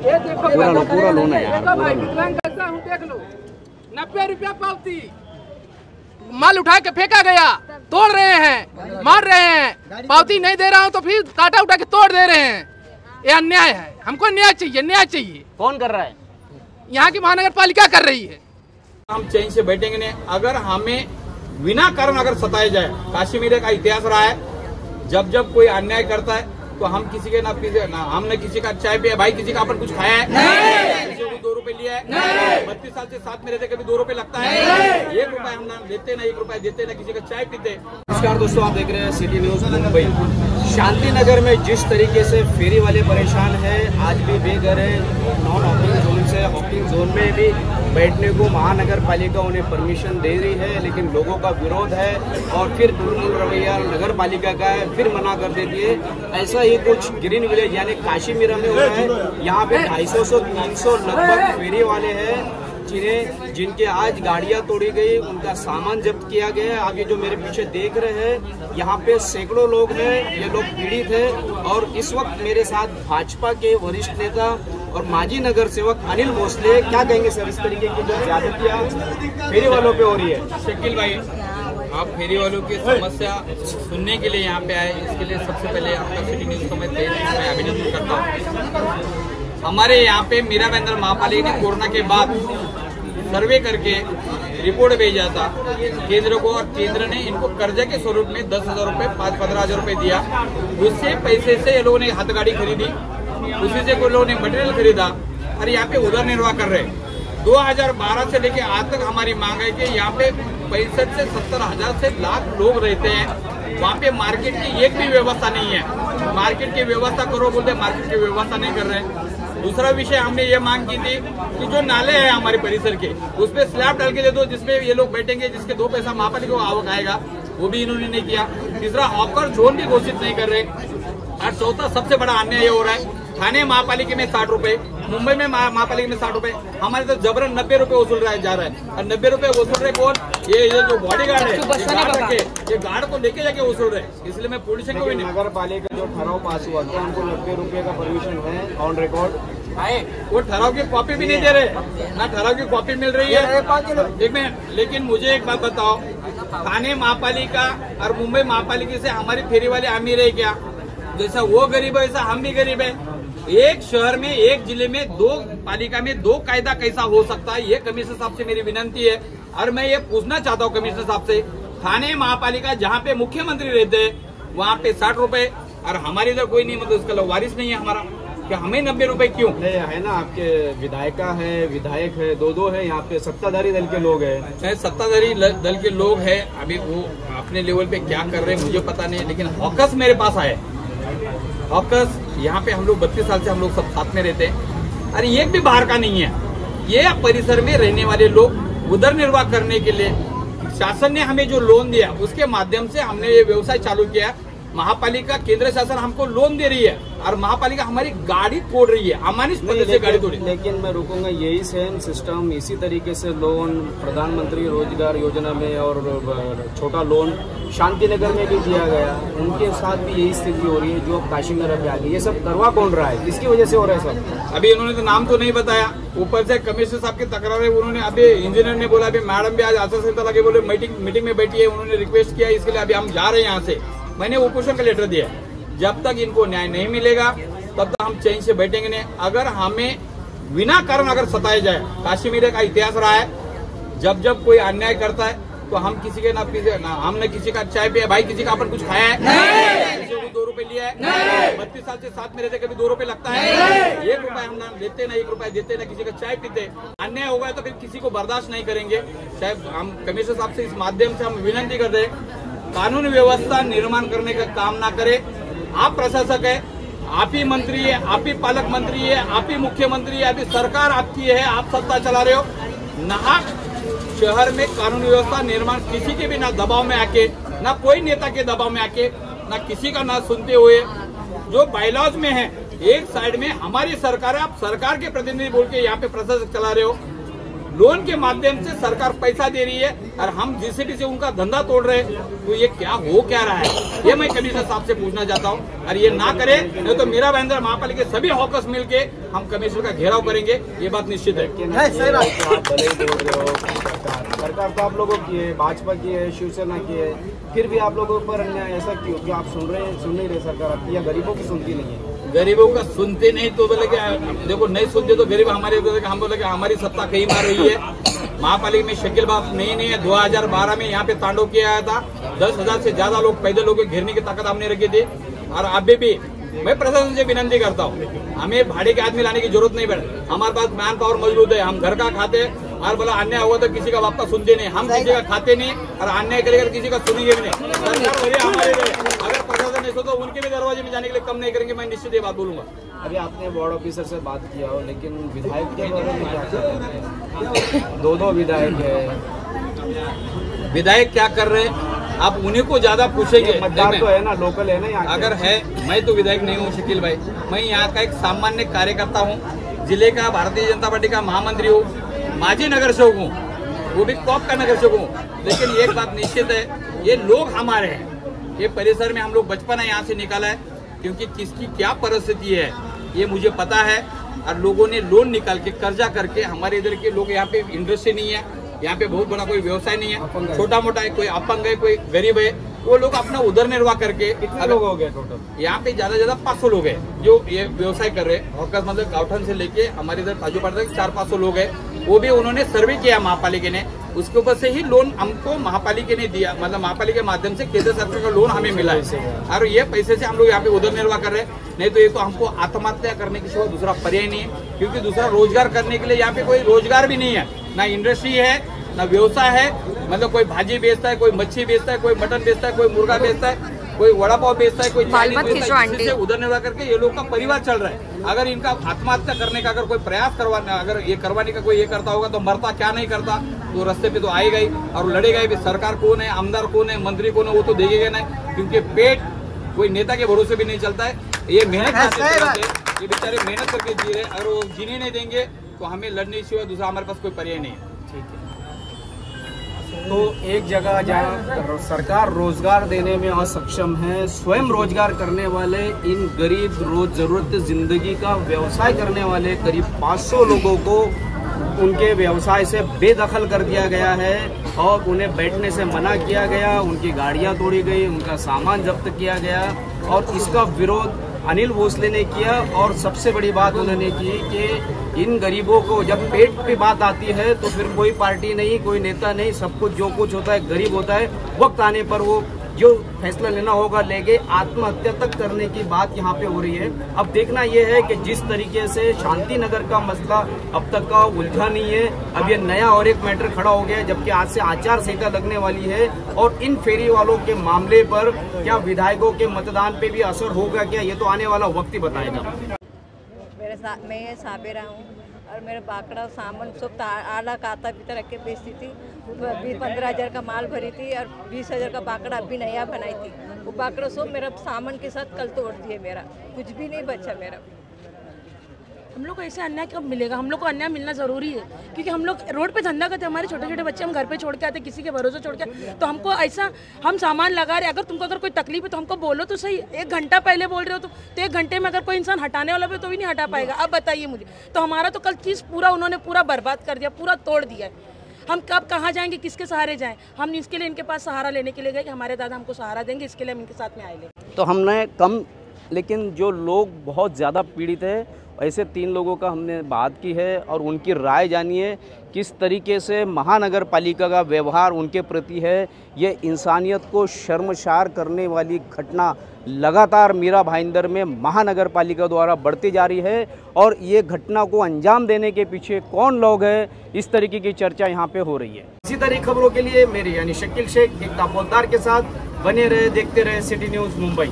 पूरा लोन है यार। भाई विकलांग कैसा हूँ देख लो, 90 रुपया पावती, माल उठा के फेंका गया, तोड़ रहे हैं, मार रहे हैं, पावती नहीं दे रहा हूँ तो फिर काटा उठा के तोड़ दे रहे हैं। ये अन्याय है, हमको न्याय चाहिए, न्याय चाहिए। कौन कर रहा है? यहाँ की महानगर पालिका कर रही है। हम चैन से बैठेंगे नहीं अगर हमें बिना कारण अगर सताया जाए। काश्मीर का इतिहास रहा है, जब जब कोई अन्याय करता है तो हम किसी के ना हमने किसी का चाय पिया, भाई किसी का अपन कुछ खाया है, किसी को 2 रुपए लिया है, 32 साल से साथ में रहते, कभी 2 रुपए लगता है, 1 रुपए हम ना देते ना 1 रुपए देते ना किसी का चाय पीते। नमस्कार दोस्तों, आप देख रहे हैं सिटी न्यूज मुंबई। शांति नगर में जिस तरीके से फेरी वाले परेशान है, आज भी बेघर है। नॉन हॉकिंग जोन से हॉकिंग जोन में भी बैठने को महानगर पालिका उन्हें परमिशन दे रही है, लेकिन लोगों का विरोध है और फिर दुर्मूल रवैया नगर पालिका का है, फिर मना कर देती है। ऐसा ही कुछ ग्रीन विलेज यानी काशीमीरा में हो रहा है। यहाँ पे 250 से 300 लगभग फेरी वाले हैं जिनके आज गाड़ियां तोड़ी गई, उनका सामान जब्त किया गया है। आप ये जो मेरे पीछे देख रहे हैं, यहाँ पे सैकड़ों लोग हैं, ये लोग पीड़ित हैं। और इस वक्त मेरे साथ भाजपा के वरिष्ठ नेता और माजी नगर सेवक अनिल भोसले, क्या कहेंगे सर इस तरीके की जो ज्यादतियां फेरी वालों पे हो रही है? शकील भाई, आप फेरी वालों की समस्या सुनने के लिए यहाँ पे आए, इसके लिए सबसे पहले आपका सिटी न्यूज को मैं अभिनंदन करता हूँ। हमारे यहाँ पे मीरा बेंद्र महापालिका ने कोरोना के बाद सर्वे करके रिपोर्ट भेजा था केंद्र को, और केंद्र ने इनको कर्जे के स्वरूप में 10,000 रुपए 15,000 रुपए दिया। उससे पैसे से ये लोगों ने हाथगाड़ी खरीदी, उसी से कोई लोगों ने मटेरियल खरीदा और यहाँ पे उधर निर्वाह कर रहे हैं। 2012 से लेके आज तक हमारी मांग है कि यहाँ पे 65 से 70,000 से लाख लोग रहते हैं। वहाँ पे मार्केट की एक भी व्यवस्था नहीं है। मार्केट की व्यवस्था करो बोलते, मार्केट की व्यवस्था नहीं कर रहे। दूसरा विषय हमने ये मांग की थी कि जो नाले हैं हमारे परिसर के, उस पे स्लैब डाल के दे दो जिसपे ये लोग बैठेंगे, जिसके 2 पैसा महापालिका को आवक आएगा, वो भी इन्होंने नहीं किया। तीसरा, हॉकर जोन भी घोषित नहीं कर रहे। और चौथा सबसे बड़ा अन्याय ये हो रहा है, थाने महापालिका में 60 रुपए, मुंबई में महापालिका में 60 रुपए, हमारे तो जबरन 90 रुपए वसूल रहा है जा रहा है। और 90 रुपए वसूल रहे कौन? ये जो बॉडीगार्ड है, ये गार्ड को लेके जाके वसूल रहे। इसलिए मैं पुलिस को भी नहीं। नगर पालिका जो ठराव पास हुआ था, उनको 90 रुपए का परमिशन है ऑन रिकॉर्ड। वो ठराव की कॉपी भी नहीं दे रहे, ना ठराव की कॉपी मिल रही है। एक मिनट, लेकिन मुझे एक बात बताओ, थाने महापालिका और मुंबई महापालिका से हमारी फेरी वाले अमीर है क्या? जैसा वो गरीब है वैसा हम भी गरीब है। एक शहर में, एक जिले में 2 पालिका में 2 कायदा कैसा हो सकता है? ये कमिश्नर साहब से मेरी विनती है। और मैं ये पूछना चाहता हूँ कमिश्नर साहब से, थाने महापालिका जहाँ पे मुख्यमंत्री रहते हैं वहाँ पे 60 रुपए, और हमारे इधर कोई नहीं, मतलब उसका वारिस नहीं है हमारा, कि हमें 90 रुपए क्यों? नहीं है ना, आपके विधायिका है, विधायक है, 2 है यहाँ पे, सत्ताधारी दल के लोग हैं। सत्ताधारी दल के लोग हैं, अभी वो अपने लेवल पे क्या कर रहे हैं मुझे पता नहीं, लेकिन हॉकर्स मेरे पास आए। हॉकर्स यहाँ पे हम लोग 32 साल से हम लोग सब साथ में रहते हैं, अरे एक भी बाहर का नहीं है। ये परिसर में रहने वाले लोग उधर निर्वाह करने के लिए शासन ने हमें जो लोन दिया, उसके माध्यम से हमने ये व्यवसाय चालू किया। महापालिका, केंद्र शासन हमको लोन दे रही है और महापालिका हमारी गाड़ी तोड़ रही है, अमानिश पद्धति से गाड़ी तोड़ी। लेकिन मैं रुकूंगा, यही सेम सिस्टम, इसी तरीके से लोन प्रधानमंत्री रोजगार योजना में और छोटा लोन शांति नगर में भी दिया गया, उनके साथ भी यही स्थिति हो रही है जो काशीमीरा पे आ गई। ये सब करवा कौन रहा है, किसकी वजह से हो रहा है सब? अभी इन्होंने तो नाम तो नहीं बताया, ऊपर से कमिश्नर साहब की तकरार है। उन्होंने अभी इंजीनियर ने बोला, अभी मैडम भी आज आचार संहिता लगे बोले मीटिंग में बैठी है, उन्होंने रिक्वेस्ट किया, इसके लिए अभी हम जा रहे हैं यहाँ से। मैंने उपोषण का लेटर दिया, जब तक इनको न्याय नहीं मिलेगा तब तक हम चैन से बैठेंगे नहीं। अगर हमें बिना कारण अगर सताया जाए, काशीमीरा का इतिहास रहा है, जब जब कोई अन्याय करता है तो हम किसी के ना हमने किसी का चाय पिया, भाई किसी का अपन कुछ खाया है, किसी को 2 रुपए लिया है, 32 साल से साथ में रहते, कभी 2 रुपए लगता है, 1 रुपए हम ना देते ना 1 रुपए देते ना किसी का चाय पीते। अन्याय होगा तो फिर किसी को बर्दाश्त नहीं करेंगे। चाहे हम कमिश्नर साहब से इस माध्यम से हम विनती करते हैं, कानून व्यवस्था निर्माण करने का काम ना करे। आप प्रशासक है, आप ही मंत्री है, आप ही पालक मंत्री है, आप ही मुख्यमंत्री है, अभी सरकार आपकी है, आप सत्ता चला रहे हो। नाहक शहर में कानून व्यवस्था निर्माण किसी के भी ना दबाव में आके, ना कोई नेता के दबाव में आके, ना किसी का ना सुनते हुए, जो बायलॉज में है, एक साइड में हमारी सरकार है, आप सरकार के प्रतिनिधि बोल के यहाँ पे प्रशासक चला रहे हो। लोन के माध्यम से सरकार पैसा दे रही है और हम जीसीडी से उनका धंधा तोड़ रहे हैं, तो ये क्या हो क्या रहा है, ये मैं कमिश्नर साहब से पूछना चाहता हूँ। और ये ना करे नहीं तो मीरा भाईंदर महापालिका के सभी हॉकर्स मिलके हम कमिश्नर का घेराव करेंगे, ये बात निश्चित है। सरकार तो आप लोगों की है, भाजपा की है, शिवसेना की है, फिर भी आप लोगों पर अन्याय ऐसा क्यों कि आप सुन नहीं रहे सरकार आपकी, या गरीबों की सुनती नहीं है? गरीबों का सुनते नहीं तो बोले क्या, देखो नहीं सुनते तो गरीब हमारे, हम बोले कि हमारी सत्ता कहीं मार रही है। महापालिका में शकील बाप नहीं है, 2012 में यहाँ पे तांडव किया गया था, 10,000 से ज्यादा लोग पैदल लोगों को घेरने की ताकत हमने रखी थी। और अभी भी मैं प्रशासन से विनती करता हूँ, हमें भाड़े के आदमी लाने की जरूरत नहीं पड़े, हमारे पास मैन पावर मौजूद है, हम घर का खाते और बोला अन्याय हुआ तो किसी का बाप का सुनते नहीं, हम किसी का खाते नहीं और अन्याय करेगा किसी का सुनेंगे भी नहीं। सरकार हमारे अगर प्रशासन नहीं तो उनके भी दरवाजे में जाने के लिए कम नहीं करेंगे, मैं निश्चित ये बात बोलूंगा। अभी आपने वार्ड ऑफिसर से बात किया हो, लेकिन विधायक के बारे में क्या कर रहे हैं? दो विधायक है, विधायक क्या कर रहे हैं आप उन्हीं को ज्यादा पूछेंगे। मतदार तो है ना, लोकल है ना यहाँ। अगर है, मैं तो विधायक नहीं हूँ शकील भाई, मैं यहाँ का एक सामान्य कार्यकर्ता हूँ, जिले का भारतीय जनता पार्टी का महामंत्री हूँ, माजी नगर सेवक हूँ, वो भी कॉप का नगर सेवक हूँ। लेकिन एक बात निश्चित है, ये लोग हमारे हैं, ये परिसर में हम लोग बचपन यहाँ से निकाला है, क्योंकि किसकी क्या परिस्थिति है ये मुझे पता है। और लोगों ने लोन निकाल के कर्जा करके, हमारे इधर के लोग यहाँ पे इंडस्ट्री नहीं है, यहाँ पे बहुत बड़ा कोई व्यवसाय नहीं है, छोटा मोटा है, कोई अपंग है, कोई गरीब है, वो लोग अपना उधर निर्वाह करके। कितने लोग हो गए टोटल? यहाँ पे ज्यादा 500 लोग हैं जो ये व्यवसाय कर रहे हैं। हॉकर्स मतलब गाउठन से लेके हमारे इधर काजू पाड़ तक 400-500 लोग हैं। वो भी उन्होंने सर्वे किया महापालिका ने, उसके ऊपर से ही लोन हमको महापालिका ने दिया, मतलब महापालिका के माध्यम से केंद्र सरकार का लोन हमें मिला है और ये पैसे से हम लोग यहाँ पे उधर निर्वाह कर रहे हैं। नहीं तो ये तो हमको आत्महत्या करने के सिवा दूसरा पर्याय नहीं है, क्योंकि दूसरा रोजगार करने के लिए यहाँ पे कोई रोजगार भी नहीं है, ना इंडस्ट्री है ना व्यवसाय है। मतलब कोई भाजी बेचता है, कोई मच्छी बेचता है, कोई मटन बेचता है, कोई मुर्गा बेचता है, कोई वड़ा पाव बेचता है, कोई चाइनीज बेचता है, इससे उधर निर्वाह करके ये लोग का परिवार चल रहा है। अगर इनका आत्महत्या करने का अगर कोई प्रयास करवाना, अगर ये करवाने का कोई ये करता होगा तो मरता क्या नहीं करता, तो रास्ते पे तो आएगा ही और लड़ेगा ही। सरकार कौन है, आमदार कौन है, मंत्री कौन है, वो तो देखेगा नहीं, क्योंकि पेट कोई नेता के भरोसे भी नहीं चलता है। ये मेहनत करते, ये बेचारे मेहनत करके जी रहे, अगर वो जीने नहीं देंगे तो हमें लड़ने सिवा दूसरा हमारे पास कोई पर्याय नहीं है। ठीक है, तो एक जगह जहाँ सरकार रोजगार देने में असक्षम है, स्वयं रोजगार करने वाले इन गरीब रोज जरूरत जिंदगी का व्यवसाय करने वाले करीब 500 लोगों को उनके व्यवसाय से बेदखल कर दिया गया है और उन्हें बैठने से मना किया गया, उनकी गाड़ियां तोड़ी गई, उनका सामान जब्त किया गया और इसका विरोध अनिल भोसले ने किया। और सबसे बड़ी बात उन्होंने की कि इन गरीबों को जब पेट पे बात आती है तो फिर कोई पार्टी नहीं, कोई नेता नहीं, सब कुछ जो कुछ होता है गरीब होता है, वक्त आने पर वो जो फैसला लेना होगा लेके आत्महत्या तक करने की बात यहाँ पे हो रही है। अब देखना यह है कि जिस तरीके से शांति नगर का मसला अब तक का उलझा नहीं है, अब ये नया और एक मैटर खड़ा हो गया है, जबकि आज से आचार संहिता लगने वाली है और इन फेरी वालों के मामले पर क्या विधायकों के मतदान पे भी असर होगा क्या, ये तो आने वाला वक्त ही बताएगा। मैं साबेरा हूँ और मेरा बाकड़ा सामान सब आला काता भीतर रख के बेचती थी। 15,000 का माल भरी थी और 20,000 का बाकड़ा अभी नया बनाई थी। वो बाकड़ा सब मेरा सामान के साथ कल तोड़ दिए, मेरा कुछ भी नहीं बचा मेरा। हम लोग को ऐसे अन्याय कब मिलेगा? हम लोग को अन्याय मिलना ज़रूरी है, क्योंकि हम लोग रोड पे धंधा करते हैं, हमारे छोटे छोटे बच्चे हम घर पे छोड़ के आते, किसी के भरोसे छोड़ के, तो हमको ऐसा हम सामान लगा रहे, अगर तुमको अगर कोई तकलीफ है तो हमको बोलो तो सही। 1 घंटा पहले बोल रहे हो तो 1 घंटे में अगर कोई इंसान हटाने वाला भी तो भी नहीं हटा पाएगा। अब बताइए मुझे, तो हमारा तो कल चीज़ पूरा उन्होंने पूरा बर्बाद कर दिया, पूरा तोड़ दिया है। हम कब कहाँ जाएंगे, किसके सहारे जाएं? हम इसके लिए इनके पास सहारा लेने के लिए गए कि हमारे दादा हमको सहारा देंगे, इसके लिए हम इनके साथ में आए। तो हमने कम, लेकिन जो लोग बहुत ज़्यादा पीड़ित है ऐसे 3 लोगों का हमने बात की है और उनकी राय जानिए किस तरीके से महानगर पालिका का व्यवहार उनके प्रति है। ये इंसानियत को शर्मसार करने वाली घटना लगातार मीरा भाईंदर में महानगर पालिका द्वारा बढ़ती जा रही है और ये घटना को अंजाम देने के पीछे कौन लोग हैं, इस तरीके की चर्चा यहाँ पे हो रही है। इसी तरह खबरों के लिए मेरी यानी शकील शेख एक तापोदार के साथ बने रहे, देखते रहे सिटी न्यूज़ मुंबई।